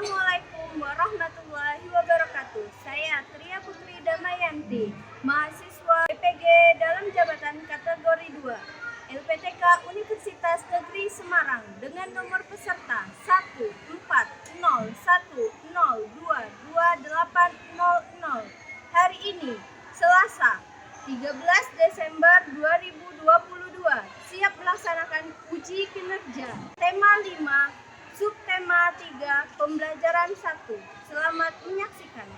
Assalamualaikum warahmatullahi wabarakatuh. Saya Tria Putri Damayanti, mahasiswa BPG dalam jabatan kategori 2, LPTK Universitas Negeri Semarang dengan nomor peserta 14010222800. Hari ini, Selasa, 13 Desember 2022, siap melaksanakan uji kinerja. Tema 5, subtema 3, pembelajaran 1. Selamat menyaksikan.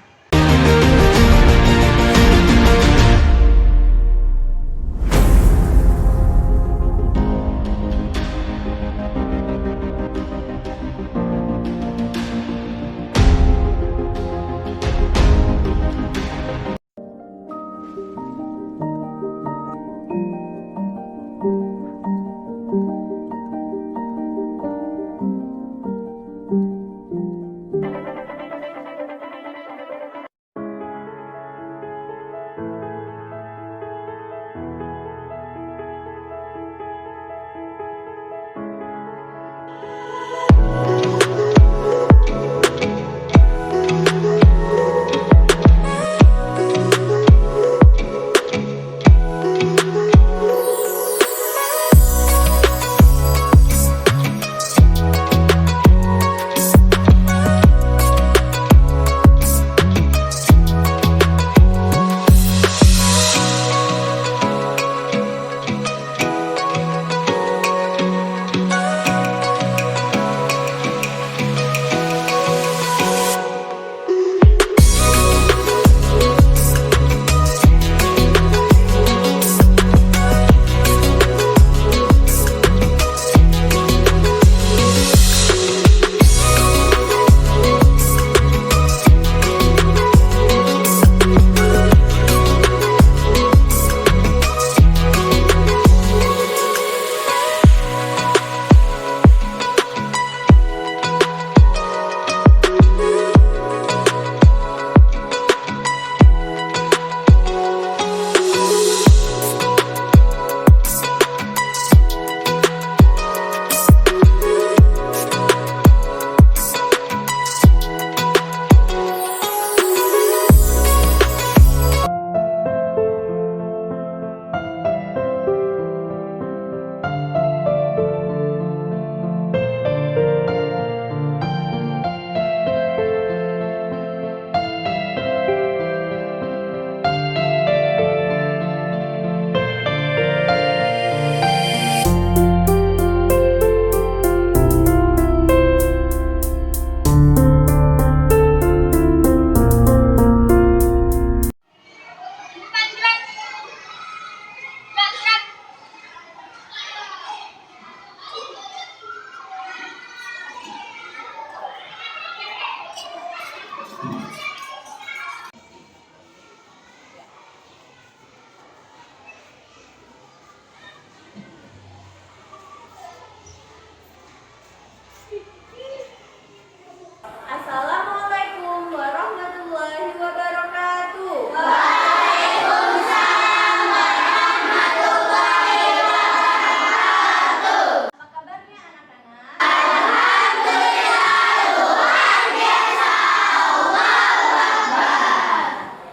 Assalamualaikum warahmatullahi wabarakatuh. Waalaikumsalam warahmatullahi wabarakatuh. Apa kabarnya anak-anak? Alhamdulillah, luar biasa. Allahu Akbar.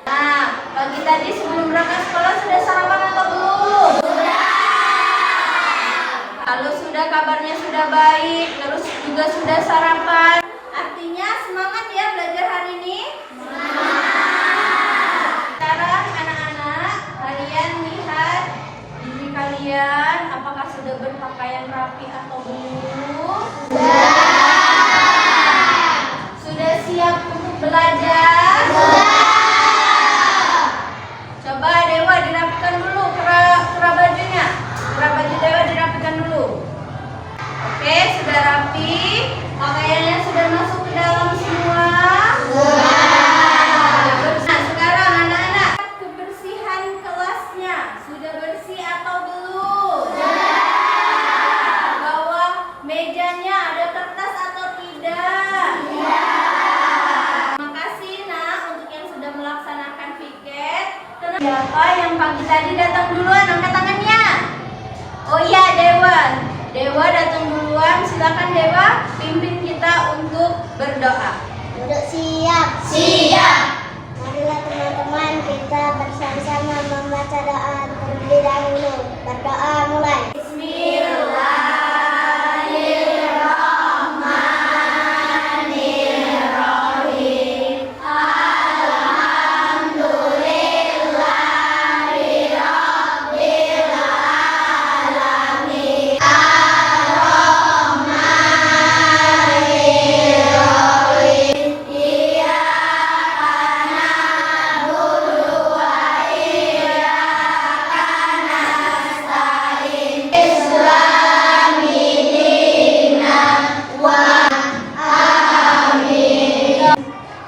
Nah, pagi tadi sebelum berangkat sekolah sudah sarapan atau belum? Sudah. Kalau sudah, kabarnya sudah baik, terus juga sudah sarapan. Artinya semangat ya belajar hari ini? Semangat! Sekarang anak-anak, kalian lihat diri kalian apakah sudah berpakaian rapi atau belum? Sudah siap untuk belajar? Coba Dewa dirapikan dulu kera bajunya. Kera baju Dewa dirapikan dulu. Oke, sudah rapi. Pakaiannya sudah masuk ke dalam semua. Nah, sekarang anak-anak, kebersihan kelasnya sudah bersih atau belum? Bawah mejanya ada kertas atau tidak? Terima kasih nak untuk yang sudah melaksanakan piket. Siapa yang pagi tadi datang duluan? Angkat tangannya. Oh iya, Dewa. Dewa datang duluan, silakan Dewa pimpin kita untuk berdoa. Duduk siap. Siap. Marilah teman-teman kita bersama-sama membaca doa terlebih dahulu. Berdoa mulai. Bismillahirrahmanirrahim. Alhamdulillahirabbil alamin. Ar-Rahmanirrahim. Iyyaka na'budu wa iyyaka nasta'in. Islami dina wa amin.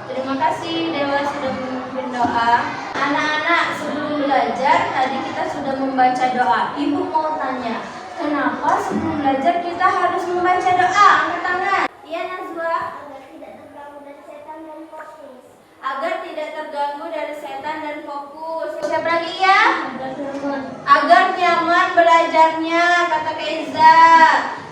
Terima kasih Dewa sudah memimpin doa. Anak-anak, sebelum belajar tadi kita sudah membaca doa. Ibu mau tanya, kenapa sebelum belajar kita harus membaca doa? Angkat tangan. Iya Nazwa. Agar tidak terganggu dari setan dan fokus. Siapa lagi ya? Agar nyaman belajarnya, kata Keiza.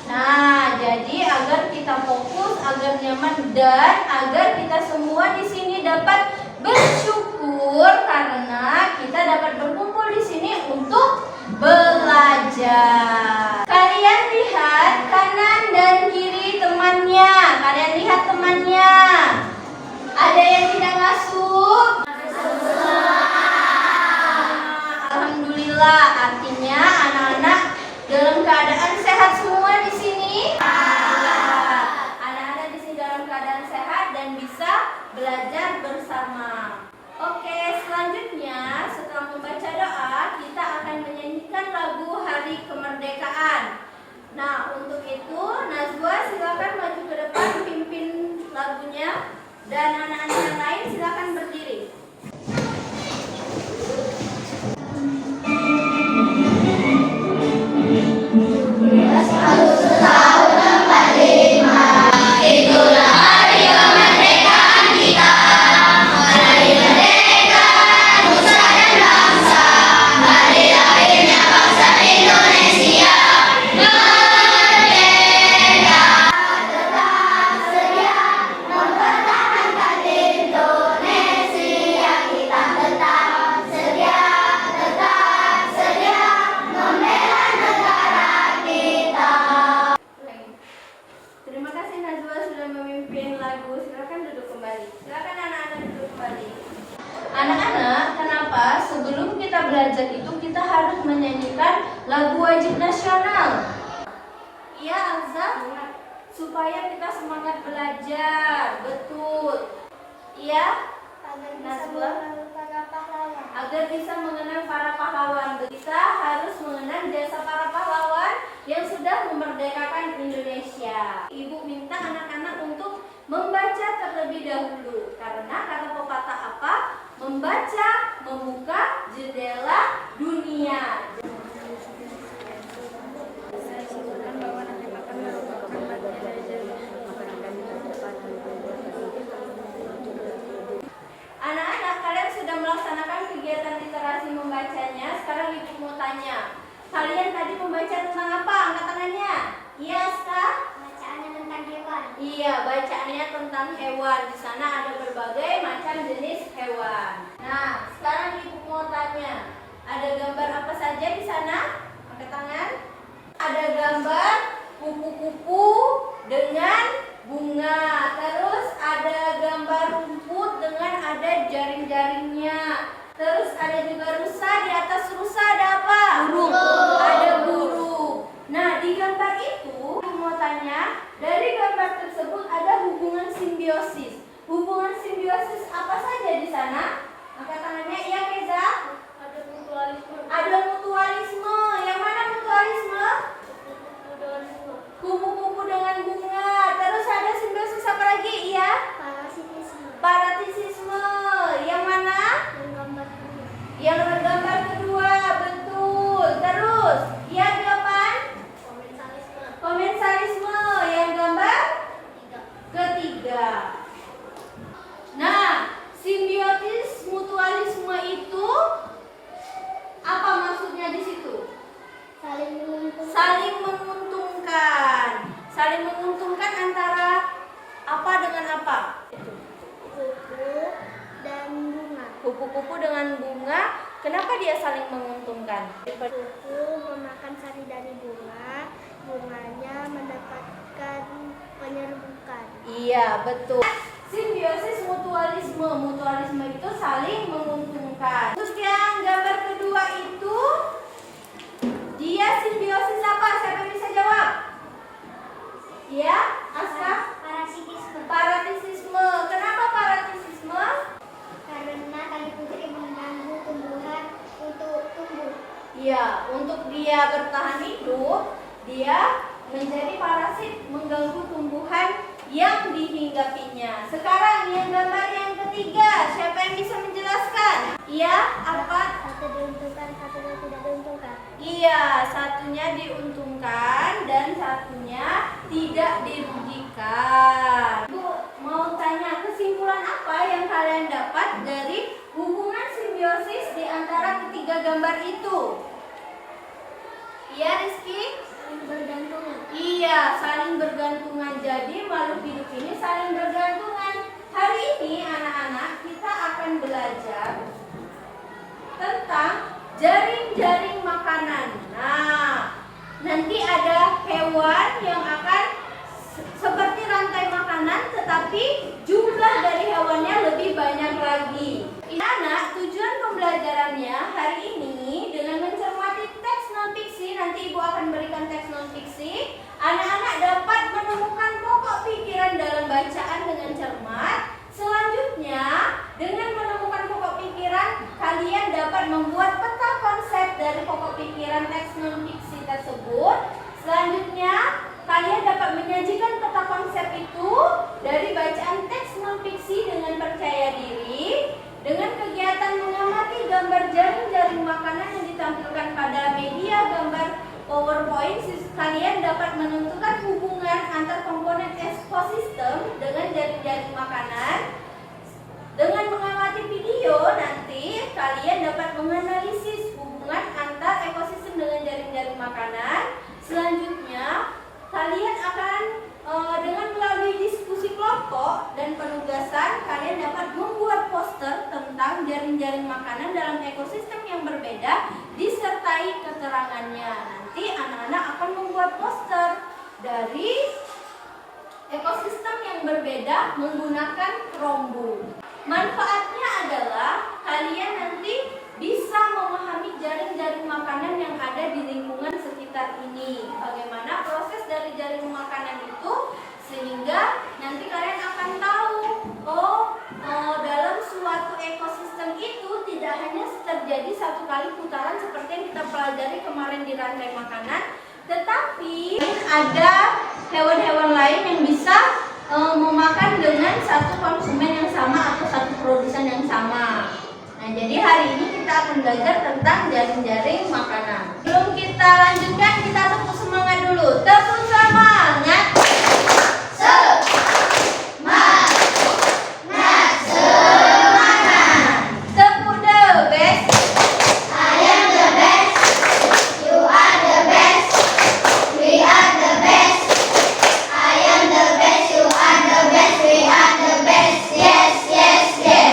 Nah, jadi agar kita fokus, agar nyaman dan agar kita semua di sini dapat bersyukur karena kita dapat berkumpul di sini untuk belajar. Kalian lihat kanan dan kiri temannya. Kalian lihat temannya. Ada yang tidak masuk? Alhamdulillah, artinya anak-anak dalam keadaan sehat semua di sini. Anak-anak di sini dalam keadaan sehat dan bisa belajar bersama. Oke, selanjutnya setelah membaca doa, kita akan menyanyikan lagu Hari Kemerdekaan. Nah, untuk itu Nazwa silakan maju ke depan pimpin lagunya dan anak-anak yang lain silakan berdiri. Itulah hari kemerdekaan kita. Hari merdeka nusa dan bangsa. Hari lahirnya bangsa Indonesia. Merdeka. Tetap sedia mempertahankan Indonesia. Kita tetap sedia membela negara kita. Terima kasih Najwa sudah memimpin lagu. Silakan duduk kembali. Silakan anak-anak duduk kembali. Anak-anak, kenapa sebelum kita belajar itu kita harus menyanyikan lagu wajib nasional? Iya, Alza. Supaya kita semangat belajar. Betul. Iya? Najwa. Agar bisa mengenang para pahlawan. Kita harus mengenang jasa para pahlawan yang sudah memerdekakan Indonesia. Ibu minta anak-anak untuk membaca terlebih dahulu. Karena kata pepatah apa? Membaca, membuka jendela dunia. Anak-anak, kalian sudah melaksanakan kegiatan literasi membacanya. Sekarang ibu mau tanya, kalian tadi membaca tentang apa? Angkat tangannya. Iya, Ska? Bacaannya tentang hewan. Iya, bacaannya tentang hewan. Di sana ada berbagai macam jenis hewan. Nah, sekarang ibu mau tanya, ada gambar apa saja di sana? Angkat tangan. Ada gambar kupu-kupu dengan bunga. Terus ada gambar rumput dengan ada jaring-jaringnya. Terus ada juga rusa, di atas rusa ada apa? Burung. Ada burung. Nah, di gambar itu aku mau tanya, dari gambar tersebut ada hubungan simbiosis. Hubungan simbiosis apa saja di sana? Angkat tangannya. Iya, Keza? Ada mutualisme. Ada mutualisme. Yang mana mutualisme? Kupu-kupu dengan bunga. Terus ada simbiosis apa lagi? Iya? Parasitisme. Parasitisme. Yang mana? Gambar kedua. Yang bergambar kedua. Betul. Terus, yang depan? Komensalisme. Yang gambar ketiga. Nah, simbiosis mutualisme itu apa maksudnya di situ? Saling menguntungkan. Saling menguntungkan. menguntungkan antara apa dengan apa? Kupu dan bunga. Kupu-kupu dengan bunga, kenapa dia saling menguntungkan? Kupu memakan sari dari bunga, bunganya mendapatkan penyerbukan. Iya, betul. Simbiosis mutualisme. Mutualisme itu saling menguntungkan. Terus yang gambar kedua itu dia simbiosis apa? Siapa yang bisa jawab? Ya, Aska? Parasitisme. Paratisisme. Kenapa paratisisme? Karena tali putri mengganggu tumbuhan untuk tumbuh. Iya, untuk dia bertahan hidup, dia menjadi parasit mengganggu tumbuhan yang dihinggapinya. Sekarang yang gambar yang ketiga, siapa yang bisa menjelaskan? Iya, apa? Satu diuntungkan, satu tidak diuntungkan. Iya, satunya diuntungkan dan satunya tidak dirugikan. Bu, mau tanya kesimpulan apa yang kalian dapat dari hubungan simbiosis di antara ketiga gambar itu? Iya, Rizky? Saling bergantungan. Iya, saling bergantungan. Jadi makhluk hidup ini saling bergantungan. Hari ini anak-anak kita akan belajar tentang jaring-jaring makanan. Nah, nanti ada hewan yang akan seperti rantai makanan, tetapi jumlah dari hewannya lebih banyak lagi. Anak, tujuan pembelajarannya hari ini dengan mencermati teks non-fiksi, nanti Ibu akan berikan teks non-fiksi, anak-anak dapat menemukan pokok pikiran dalam bacaan dengan cermat. Selanjutnya, dengan menemukan pokok pikiran, kalian dapat membuat peta konsep dari pokok pikiran teks non-fiksi tersebut. Selanjutnya, kalian dapat menyajikan peta konsep itu dari bacaan teks non-fiksi dengan percaya diri, dengan kegiatan mengamati gambar jaring-jaring makanan yang ditampilkan pada media gambar PowerPoint. Kalian dapat menentukan hubungan antar komponen ekosistem dengan jaring-jaring makanan. Dengan mengamati video nanti kalian dapat menganalisis hubungan antar ekosistem dengan jaring-jaring makanan. Selanjutnya kalian akan dengan melalui diskusi kelompok dan penugasan, kalian dapat membuat poster tentang jaring-jaring makanan dalam ekosistem yang berbeda disertai keterangannya. Nanti anak-anak akan membuat poster dari ekosistem yang berbeda menggunakan rombu. Manfaatnya adalah kalian nanti bisa memahami jaring-jaring makanan yang ada di lingkungan sekitar ini. Bagaimana proses dari jaring makanan itu, sehingga nanti kalian akan tahu, dalam suatu ekosistem itu tidak hanya terjadi satu kali putaran seperti yang kita pelajari kemarin di rantai makanan, tetapi ada hewan-hewan lain yang bisa memakan dengan satu konsumen yang sama atau satu produsen yang sama. Nah, jadi hari ini kita akan belajar tentang jaring-jaring makanan. Sebelum kita lanjutkan, kita tepuk semangat dulu. Tepuk semangat. Semangat. Tepuk the best. I am the best. You are the best. We are the best. I am the best. You are the best. We are the best. Yes, yes, yes.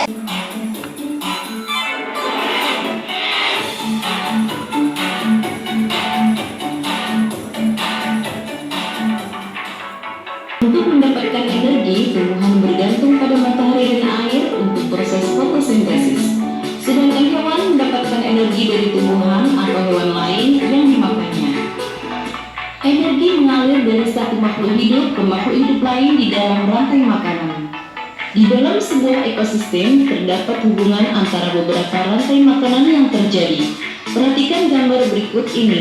Untuk mendapatkan energi, tumbuhan bergantung pada matahari dan air untuk proses fotosintesis. Sedangkan hewan mendapatkan energi dari tumbuhan atau hewan lain yang dimakannya. Energi mengalir dari satu makhluk hidup ke makhluk hidup lain di dalam rantai makanan. Di dalam sebuah ekosistem terdapat hubungan antara beberapa rantai makanan yang terjadi. Perhatikan gambar berikut ini.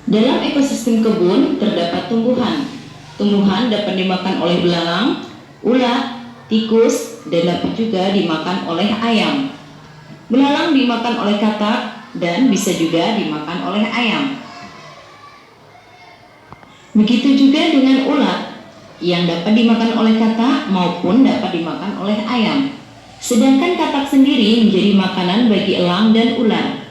Dalam ekosistem kebun terdapat tumbuhan. Tumbuhan dapat dimakan oleh belalang, ulat, tikus, dan dapat juga dimakan oleh ayam. Belalang dimakan oleh katak dan bisa juga dimakan oleh ayam. Begitu juga dengan ulat yang dapat dimakan oleh katak maupun dapat dimakan oleh ayam. Sedangkan katak sendiri menjadi makanan bagi elang dan ular.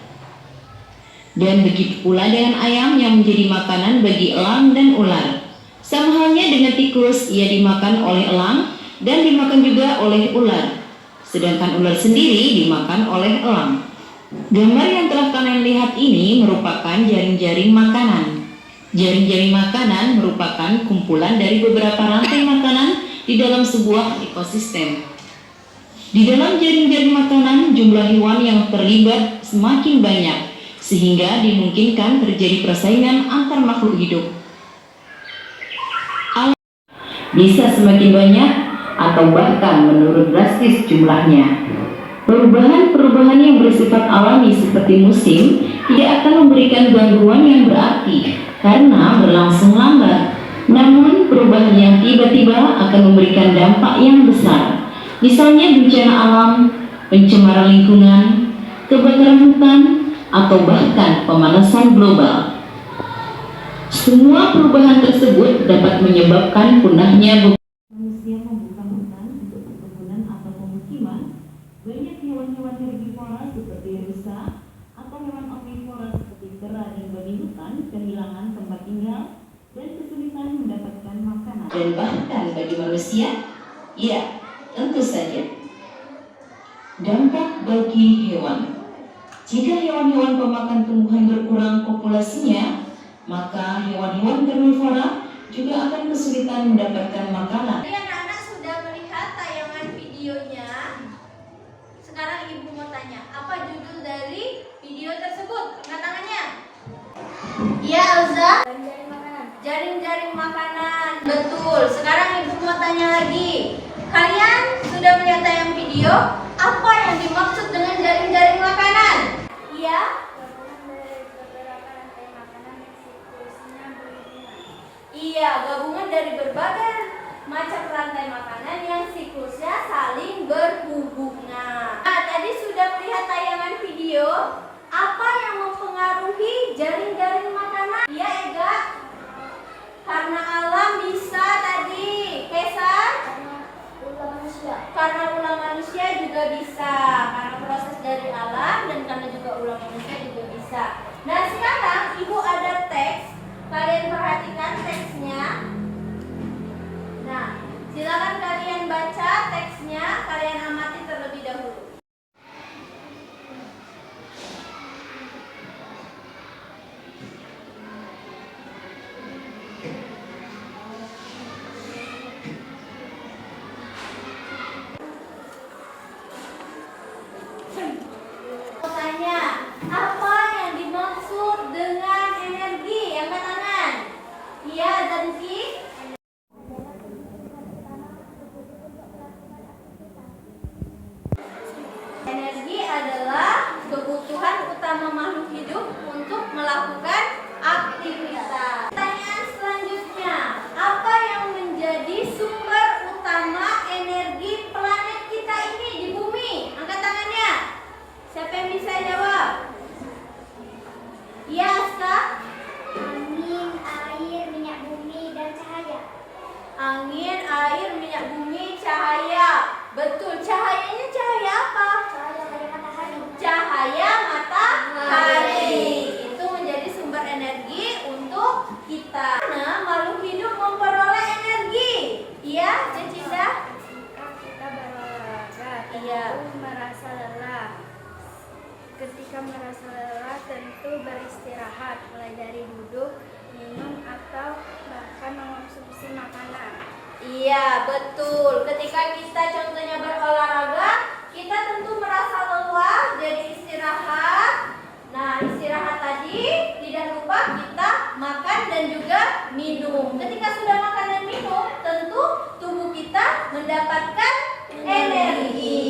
Dan begitu pula dengan ayam yang menjadi makanan bagi elang dan ular. Sama halnya dengan tikus, ia dimakan oleh elang dan dimakan juga oleh ular. Sedangkan ular sendiri dimakan oleh elang. Gambar yang telah kalian lihat ini merupakan jaring-jaring makanan. Jaring-jaring makanan merupakan kumpulan dari beberapa rantai makanan di dalam sebuah ekosistem. Di dalam jaring-jaring makanan, jumlah hewan yang terlibat semakin banyak, sehingga dimungkinkan terjadi persaingan antar makhluk hidup. Bisa semakin banyak atau bahkan menurun drastis jumlahnya. Perubahan-perubahan yang bersifat alami seperti musim tidak akan memberikan gangguan yang berarti karena berlangsung lambat. Namun perubahan yang tiba-tiba akan memberikan dampak yang besar. Misalnya bencana alam, pencemaran lingkungan, kebakaran hutan, atau bahkan pemanasan global. Semua perubahan tersebut dapat menyebabkan punahnya manusia membuka hutan untuk perkebunan atau pemukiman. Banyak hewan-hewan herbivora seperti rusa atau hewan omnivora seperti kera dan babi hutan kehilangan tempat tinggal dan kesulitan mendapatkan makanan. Dan bahkan bagi manusia, ya, tentu saja. Dampak bagi hewan. Jika hewan-hewan pemakan tumbuhan berkurang populasinya, maka hewan-hewan karnivora juga akan kesulitan mendapatkan makanan. Jadi anak-anak sudah melihat tayangan videonya. Sekarang ibu mau tanya, apa judul dari video tersebut? Angkat tangannya. Iya, Elza. Jaring makanan. Jaring-jaring makanan. Betul. Sekarang ibu mau tanya lagi. Kalian sudah melihat tayang video? Apa yang dimaksud dengan jaring-jaring makanan? Iya. Gabungan dari beberapa rantai makanan yang siklusnya berhubungan. Iya, gabungan dari berbagai macam rantai makanan yang siklusnya saling berhubungan. Nah, tadi sudah melihat tayangan video. Apa yang mempengaruhi jaring-jaring makanan? Iya, Ega. Karena alam bisa tadi. Kaisar? Ulah manusia. Karena ulah manusia juga bisa. Karena proses dari alam dan karena juga ulah manusia juga bisa. Nah, sekarang ibu ada teks. Kalian perhatikan teksnya. Nah, silakan kalian baca teksnya. Kalian amati terlebih dahulu. Tanya, apa yang dimaksud dengan energi? Angkat tangan. Iya, Zanki. Energi adalah kebutuhan utama makhluk hidup untuk melakukan aktivitas. Pertanyaan selanjutnya, apa yang menjadi sumber utama energi planet kita ini di bumi? Angkat tangannya. Siapa yang bisa jawab? Iya, Aska. Angin, air, minyak bumi, dan cahaya. Angin, air, minyak bumi, cahaya. Betul, cahayanya cahaya apa? Cahaya dari matahari. Cahaya matahari. Itu menjadi sumber energi untuk kita. Nah, makhluk hidup memperoleh energi. Iya, Cecinda? Ketika kita berolahraga, Iya. tentu merasa lelah. Ketika merasa lelah, tentu beristirahat, mulai dari duduk, minum, atau bahkan mengonsumsi makanan. Iya, betul. Ketika kita contohnya berolahraga, kita tentu merasa lelah, jadi istirahat. Nah, istirahat tadi tidak lupa kita makan dan juga minum. Ketika sudah makan dan minum, tentu tubuh kita mendapatkan energi.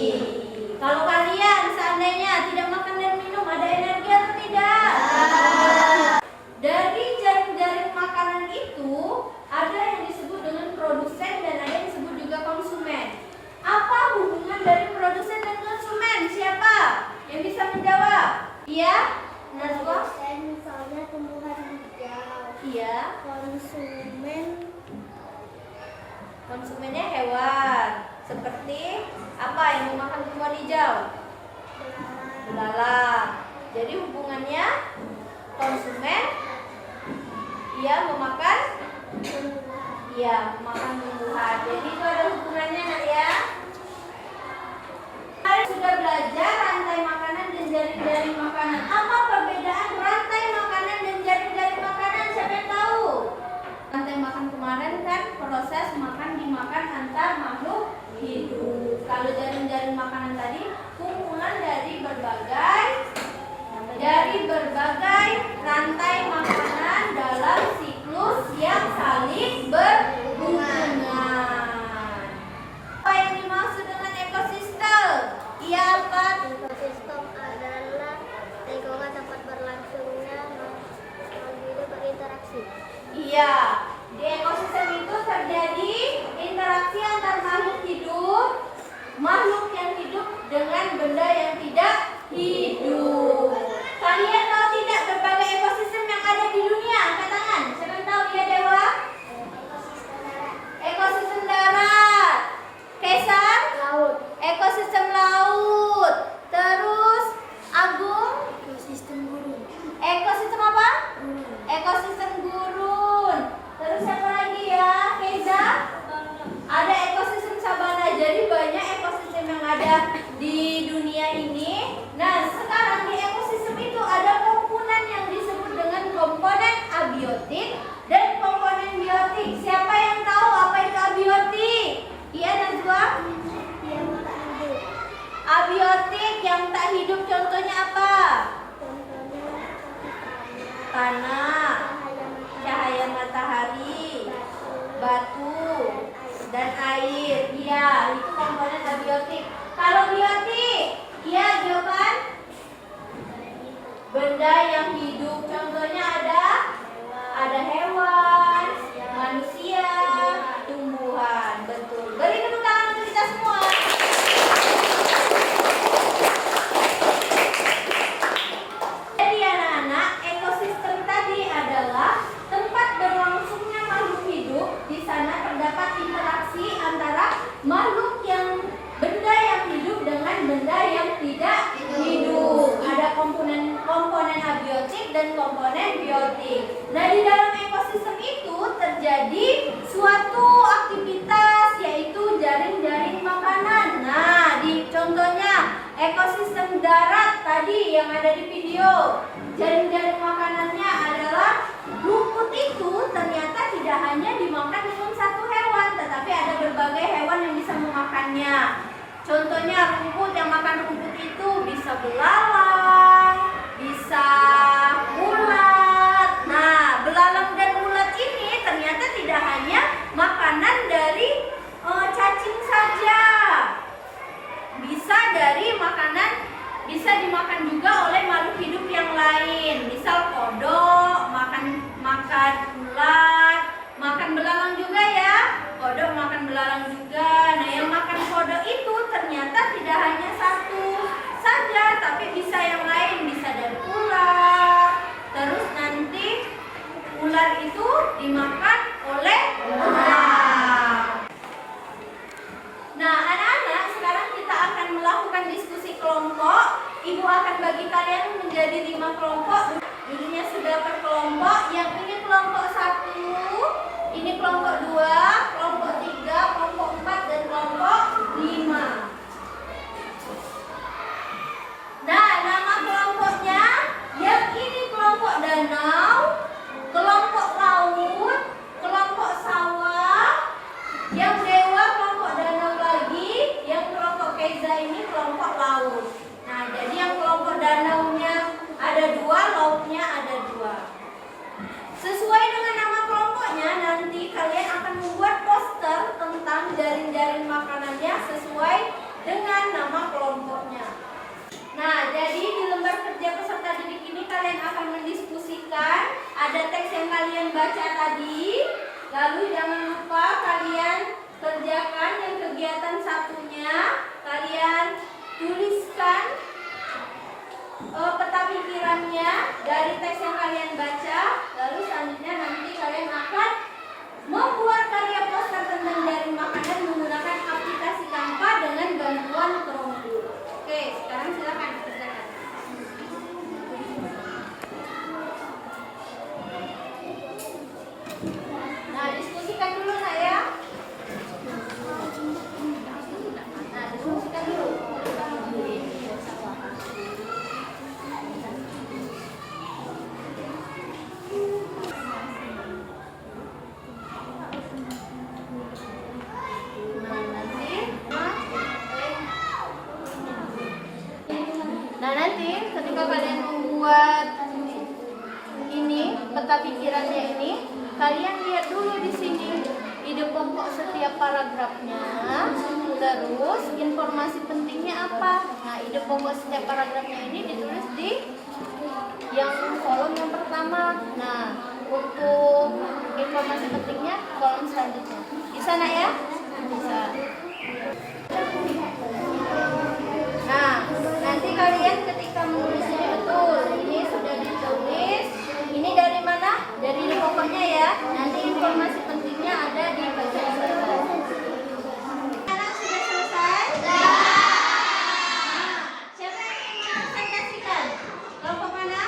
Kalau kalian seandainya tidak makan dan minum, ada energi atau tidak? Dari jaring-jaring makanan itu ada yang disebut dengan produsen dan ada yang disebut juga konsumen. Apa hubungan dari produsen dan konsumen? Siapa yang bisa menjawab? Iya, Najwa? Produsen misalnya tumbuhan hijau. Iya. Konsumennya hewan. Seperti apa yang memakan tumbuhan hijau? Belalang. Jadi hubungannya konsumen ia memakan Iya, makan tumbuhan. Jadi itu ada hubungannya nak ya. Kalian sudah belajar rantai makanan dan jaring-jaring makanan. Apa perbedaan rantai makanan dan jaring-jaring makanan? Siapa yang tahu? Rantai makan kemarin kan proses makan dimakan antar makhluk hidup. Kalau jaring-jaring makanan tadi kumpulan dari berbagai rantai makanan dalam siklus yang saling berhubungan. Apa yang dimaksud dengan ekosistem? Iya apa? Ekosistem adalah lingkungan tempat berlangsungnya makhluk hidup berinteraksi. Iya, di ekosistem itu terjadi interaksi antar makhluk yang hidup dengan benda yang tidak hidup. Kalian tahu tidak berbagai ekosistem yang ada di dunia? Angkat tangan. Siapa yang tahu ya Dewa? Ekosistem darat. Kaisar? Laut. Ekosistem laut. Terus Agung? Ekosistem gurun. Ekosistem apa? Ekosistem gurun. Terus siapa lagi ya? Keza? Ada ekosistem sabana. Jadi banyak ekosistem yang ada di dunia ini. Nah, sekarang di ekosistem itu ada komponen yang disebut dengan komponen abiotik dan komponen biotik. Siapa yang tahu apa itu abiotik? Iya, Najwa? Yang tak hidup. Abiotik yang tak hidup contohnya apa? Contohnya Tanah, cahaya matahari, batu, dan air. Iya, itu komponen abiotik. Kalau biotik, iya jawaban? Benda yang hidup. Contohnya ada hewan, manusia, tumbuhan. Betul. Beri tepuk tangan untuk kita semua. Jadi anak-anak, ekosistem tadi adalah tempat berlangsungnya makhluk hidup. Di sana terdapat interaksi antara benda yang hidup dengan benda yang tidak hidup. Ada komponen abiotik dan komponen biotik. Nah, di dalam ekosistem itu terjadi suatu aktivitas yaitu jaring-jaring makanan. Nah, contohnya ekosistem darat tadi yang ada di video. Jaring-jaring makanannya adalah rumput itu ternyata tidak hanya dimakan dengan satu hewan, tetapi ada berbagai hewan yang bisa memakannya. Contohnya rumput yang makan rumput itu bisa belalang, bisa ulat. Nah, belalang dan ulat ini ternyata tidak hanya makanan dari cacing saja. Bisa dimakan juga oleh makhluk hidup yang lain. Misal kodok makan ulat, makan belalang juga ya. Kodok makan belalang juga. Nah, yang makan kodok itu ternyata tidak hanya satu saja, tapi bisa yang lain, bisa dari ular. Terus nanti ular itu dimakan oleh ular. Nah, anak-anak, sekarang kita akan melakukan diskusi kelompok. Ibu akan bagi kalian menjadi 5 kelompok. Dulunya sudah per kelompok. Yang ini kelompok 1, ini kelompok 2, kelompok 3, kelompok 4, dan kelompok 5. Nah, nama kelompoknya yang ini kelompok danau, kelompok laut, kelompok sawah, yang dewa kelompok danau lagi, yang kelompok Keza ini kelompok laut. Nah, jadi yang kelompok danaunya ada 2, lautnya ada 2. Sesuai dengan nama kelompoknya, nanti kalian akan membuat poster tentang jaring-jaring makanannya sesuai dengan nama kelompoknya. Nah, jadi di lembar kerja peserta didik ini kalian akan mendiskusikan, ada teks yang kalian baca tadi, lalu jangan lupa kalian kerjakan yang kegiatan satunya, kalian tuliskan peta pikirannya dari teks yang kalian baca, lalu selanjutnya nanti kalian akan membuat karya poster tentang jaring makanan menggunakan aplikasi Canva dengan bantuan Chromebook. Oke, sekarang silakan kerjakan. Nah, diskusikan dulu, Nak. paragrafnya, terus informasi pentingnya apa. Nah, ide pokok setiap paragrafnya ini ditulis di yang kolom yang pertama. Nah, untuk informasi pentingnya kolom selanjutnya. Bisa nak ya? Bisa. Nah, nanti kalian ketika menulis ini betul, ini sudah ditulis. Ini dari mana? Dari ide pokoknya ya. Nanti informasi pentingnya ada di bagian selesai. Anak sudah selesai? Sudah. Siapa yang ingin presentasikan? Kelompok mana?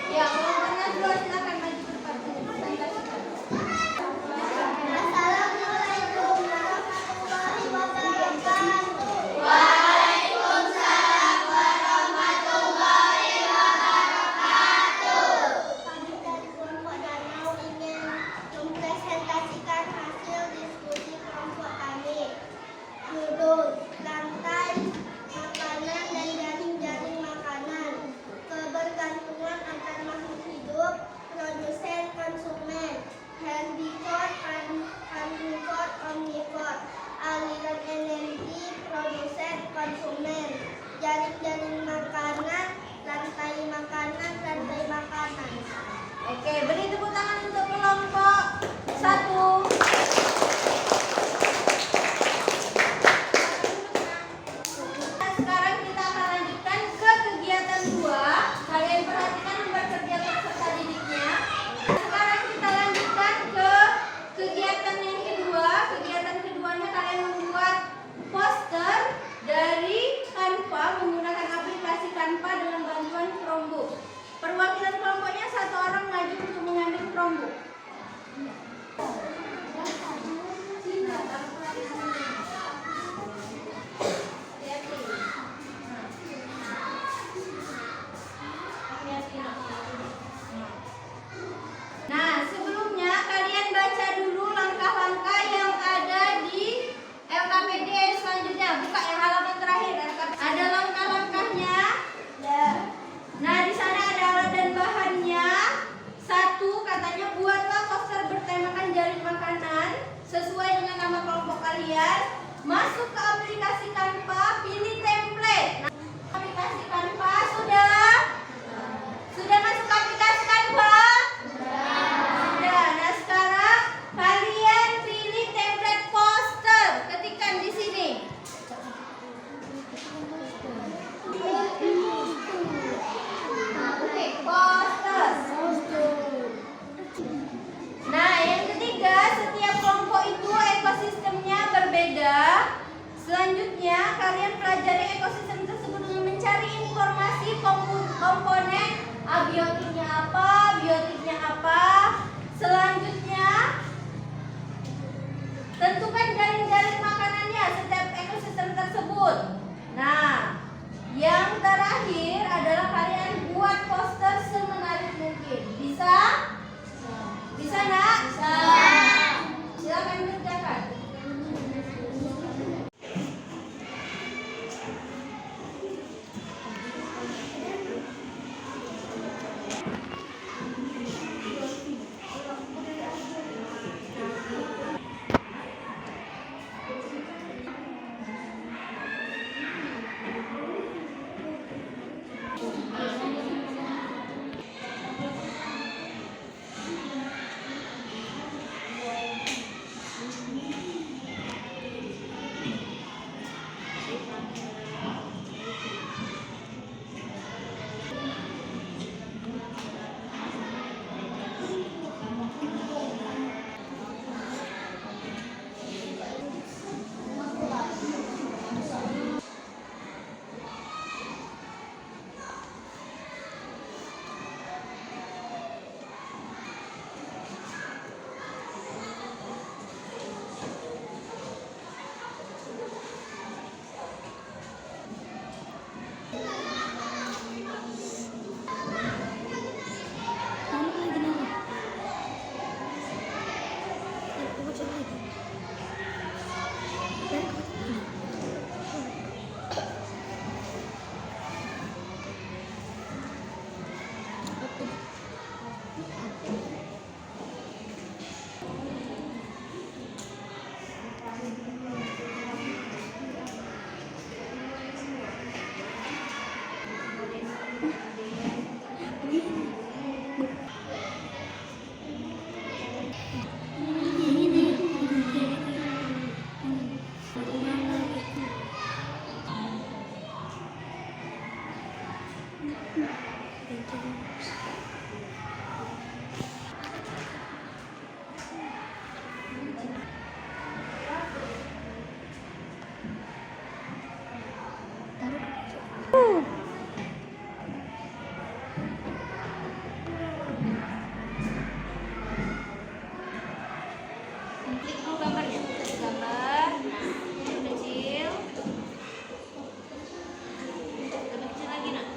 Ya, kelompok Najwa silakan maju ke depan. Presentasikan. Assalamualaikum warahmatullahi wabarakatuh. Kami dari kelompok Danau ingin mempresentasikan hasil diskusi kelompok kami. Judul Rantai Makanan dan Jaring-jaring Makanan. Kebergantungan antar makhluk hidup, produsen konsumen, herbivor, karnivor, omnivor, aliran energi, produsen konsumen, jaring-jaring makanan, rantai makanan, rantai makanan. Oke, beri tepuk tangan untuk kelompok 1. Sekarang kita akan lanjutkan ke kegiatan 2. Kalian perhatikan lembar kerja peserta didiknya. Sekarang kita lanjutkan ke kegiatan yang kedua. Kegiatan keduanya kalian membuat poster dari Canva menggunakan aplikasi Canva dengan bantuan Chromebook. Perwakilan kelompoknya 1 orang maju untuk mengambil Chromebook. Nah, sebelumnya kalian baca dulu langkah-langkah yang ada di LKPD selanjutnya. Buka yang halaman terakhir. Ada langkah-langkahnya. Nah, di sana ada alat dan bahannya. 1, katanya buatlah poster bertemakan jaring makanan sesuai dengan nama kelompok kalian. Masuk ke aplikasi Canva, pilih template. Nah, aplikasi Canva sudah masuk ke aplikasi Canva? Sudah. Nah, sekarang kalian pilih template poster. Ketikkan di sini. Oke, poster. Nah, yang ketiga, setiap kelompok itu ekosistemnya berbeda. Selanjutnya, kalian pelajari ekosistem tersebut dengan mencari informasi komponen abiotiknya apa, biotiknya apa. Selanjutnya, tentukan jaring-jaring makanannya setiap ekosistem tersebut. Nah, yang terakhir adalah kalian buat poster semenarik mungkin. Bisa? Bisa nak? Bisa. Silakan kerjakan. Klik dulu gambarnya. Kasih gambar. Kecil. Lebih kecil lagi nak.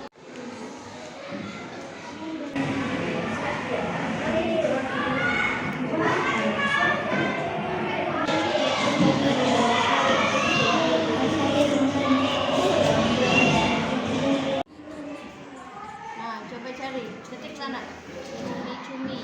Nah, coba cari. Ketik sana. Cumi-cumi.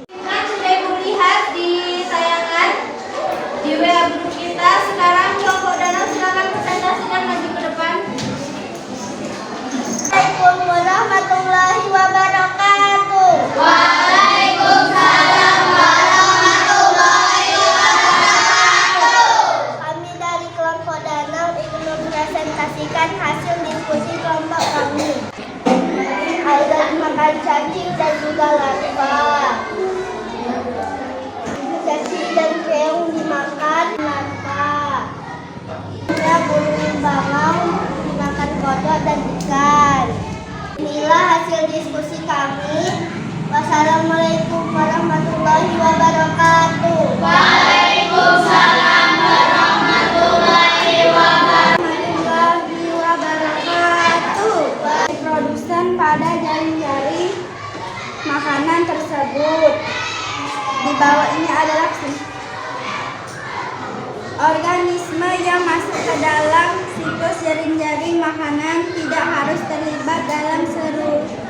Kan sudah Ibu lihat di tayangan di WA group kita. Sekarang kelompok danau silakan presentasikan maju ke depan. Assalamualaikum warahmatullahi wabarakatuh. Kami dari kelompok danau ingin mempresentasikan hasil diskusi kelompok kami. Ada makan cacing dan juga larva. Cacing dan keong dimakan larva. Ada burung bangau dimakan kodok dan ikan. Inilah hasil diskusi kami. Wassalamualaikum warahmatullahi wabarakatuh. Waalaikumsalam warahmatullahi wabarakatuh. Produsen pada jaring-jaring makanan tersebut. Di bawah ini adalah organisme yang masuk ke dalam siklus jaring-jaring makanan tidak harus terlibat dalam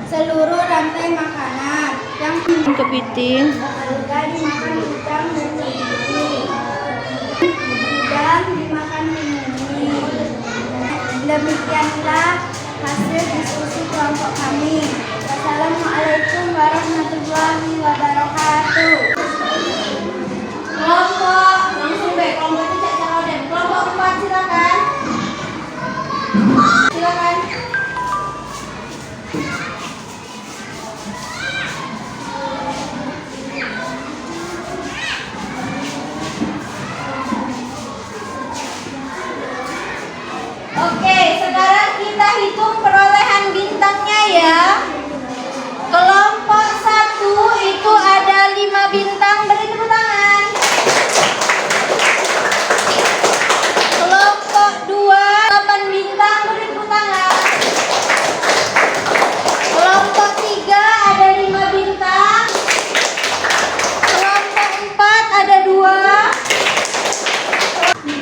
seluruh rantai makanan yang Kepiting. dimakan udang dan cumi. Udang dimakan mini. Demikianlah hasil diskusi kelompok kami. Wassalamualaikum warahmatullahi wabarakatuh. Kelompok langsung deh. Kelompok itu cek cara deh. Kelompok 4 silakan. Silakan. Oke, sekarang kita hitung perolehan bintangnya ya. Kelompok 1 itu ada 5 bintang, beri tepuk tangan. Kelompok 2 8 bintang, beri tepuk tangan. Kelompok 3 ada 5 bintang. Kelompok 4 ada 2.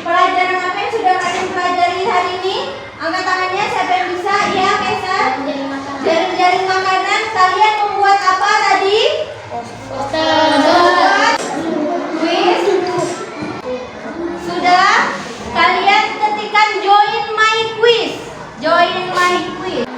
Pelajaran apa yang sudah kalian pelajari hari ini? Angkat tangannya siapa yang bisa? Iya, Kaisa. Jaring-jaring makanan. Kalian membuat apa tadi? Membuat kuis. Sudah? Kalian ketikkan join my quiz. Join my quiz.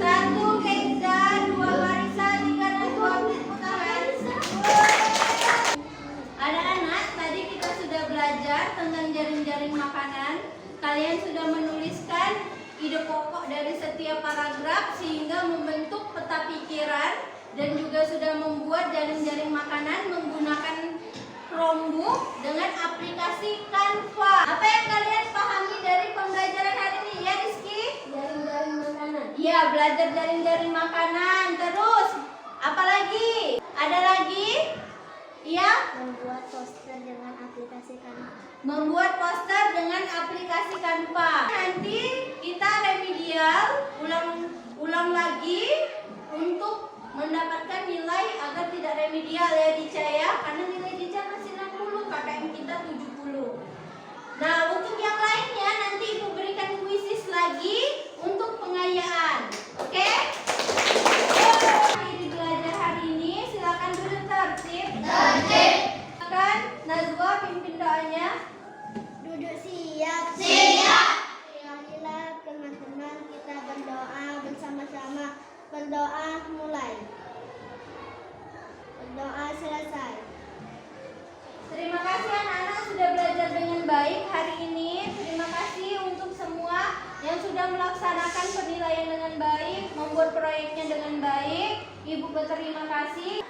Satu Kenza, 2 Marisa, 3 Najwa, tepuk tangan. Anak-anak, tadi kita sudah belajar tentang jaring-jaring makanan. Kalian sudah menuliskan ide pokok dari setiap paragraf sehingga membentuk peta pikiran dan juga sudah membuat jaring-jaring makanan menggunakan Chromebook dengan aplikasi Canva. Apa yang kalian pahami dari pembelajaran hari ini ya, Rizky? Jaring-jaring makanan. Iya, belajar jaring-jaring makanan. Terus, apa Apalagi? Ada lagi? Iya? Membuat poster dengan aplikasi Canva. Membuat poster dengan aplikasi Canva. Nanti kita remedial, ulang lagi untuk mendapatkan nilai agar tidak remedial ya Dica ya. Karena nilai Dica masih 60, KKM kita 70. Nah, untuk yang lainnya nanti Ibu berikan kuisis lagi untuk pengayaan. Oke? Di belajar hari ini silakan duduk tertib. Silakan Nazwa pimpin doanya. Duduk siap. Siap. Marilah teman-teman kita berdoa bersama-sama. Berdoa mulai. Berdoa selesai. Terima kasih anak-anak sudah belajar dengan baik hari ini. Terima kasih untuk semua yang sudah melaksanakan penilaian dengan baik, membuat proyeknya dengan baik. Ibu berterima kasih.